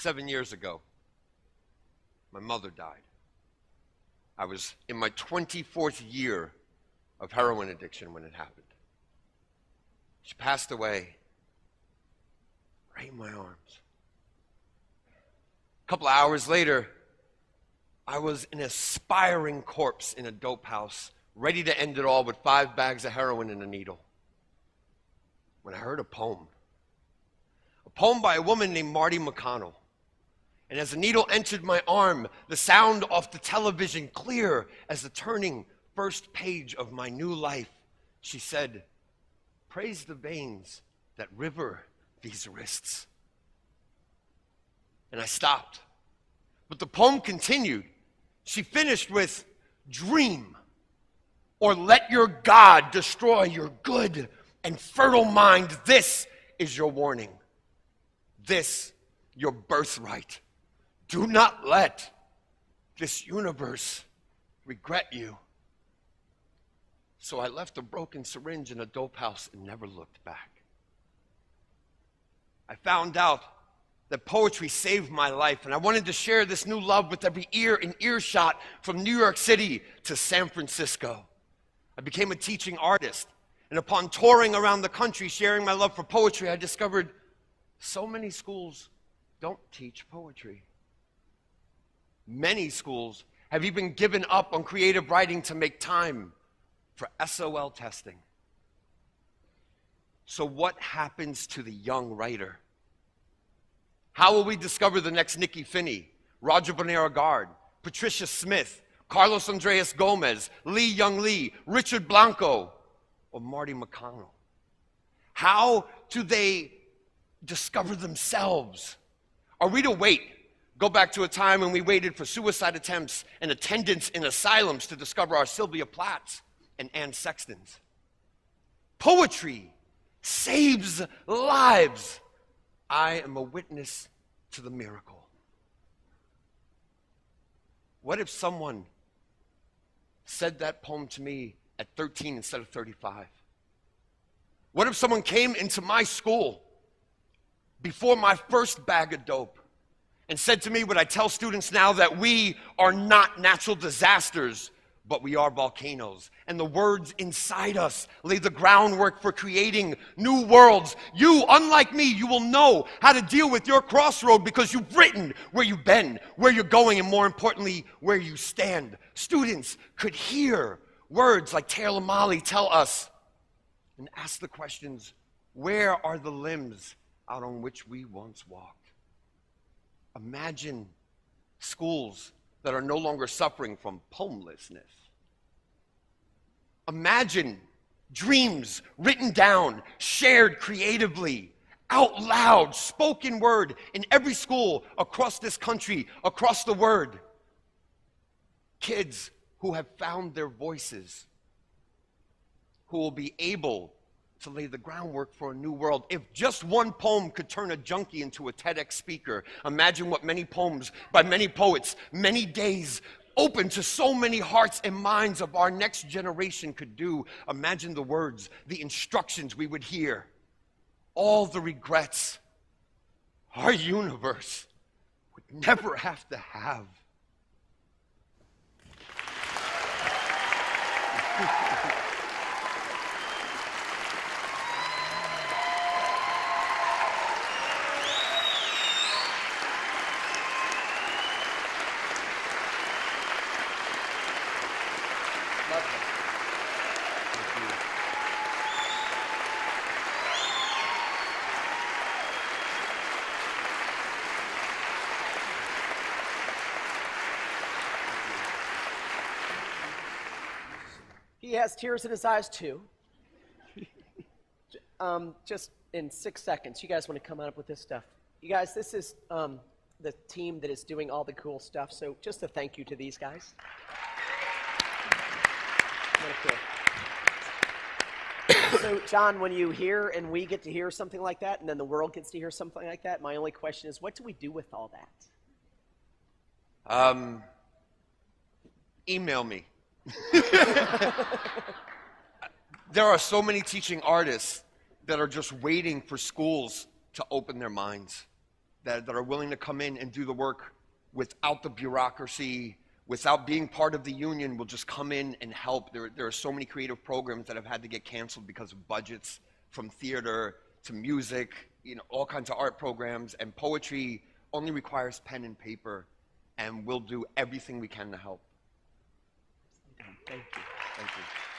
7 years ago, my mother died. I was in my 24th year of heroin addiction when it happened. She passed away right in my arms. A couple of hours later, I was an aspiring corpse in a dope house, ready to end it all with 5 bags of heroin and a needle, when I heard a poem by a woman named Marty McConnell. And as the needle entered my arm, the sound off the television clear as the turning first page of my new life, she said, "Praise the veins that river these wrists." And I stopped. But the poem continued. She finished with, "Dream, or let your God destroy your good and fertile mind. This is your warning. This, your birthright. Do not let this universe regret you." So I left a broken syringe in a dope house and never looked back. I found out that poetry saved my life, and I wanted to share this new love with every ear and earshot from New York City to San Francisco. I became a teaching artist, and upon touring around the country sharing my love for poetry, I discovered so many schools don't teach poetry. Many schools have even given up on creative writing to make time for SOL testing. So what happens to the young writer? How will we discover the next Nikki Finney, Roger Bonera-Gard, Patricia Smith, Carlos Andreas Gomez, Lee Young Lee, Richard Blanco, or Marty McConnell? How do they discover themselves? Are we to wait? Go back to a time when we waited for suicide attempts and attendance in asylums to discover our Sylvia Plaths and Anne Sextons. Poetry saves lives. I am a witness to the miracle. What if someone said that poem to me at 13 instead of 35? What if someone came into my school before my first bag of dope and said to me what I tell students now, that we are not natural disasters, but we are volcanoes. And the words inside us lay the groundwork for creating new worlds. You, unlike me, you will know how to deal with your crossroad because you've written where you've been, where you're going, and more importantly, where you stand. Students could hear words like Taylor Mali tell us and ask the questions, where are the limbs out on which we once walked? Imagine schools that are no longer suffering from homelessness. Imagine dreams written down, shared creatively, out loud, spoken word in every school across this country, across the world. Kids who have found their voices, who will be able to lay the groundwork for a new world. If just one poem could turn a junkie into a TEDx speaker, imagine what many poems by many poets, many days open to so many hearts and minds of our next generation could do. Imagine the words, the instructions we would hear, all the regrets our universe would never have to have. He has tears in his eyes too. Just in 6 seconds, you guys want to come up with this stuff. You guys, this is the team that is doing all the cool stuff, so just a thank you to these guys. Really cool. So, John, when you hear and we get to hear something like that, and then the world gets to hear something like that, my only question is, what do we do with all that? Email me. There are so many teaching artists that are just waiting for schools to open their minds. that are willing to come in and do the work without the bureaucracy, without being part of the union, will just come in and help. There are so many creative programs that have had to get canceled because of budgets, from theater to music, all kinds of art programs, and poetry only requires pen and paper, and we'll do everything we can to help. Thank you. Thank you.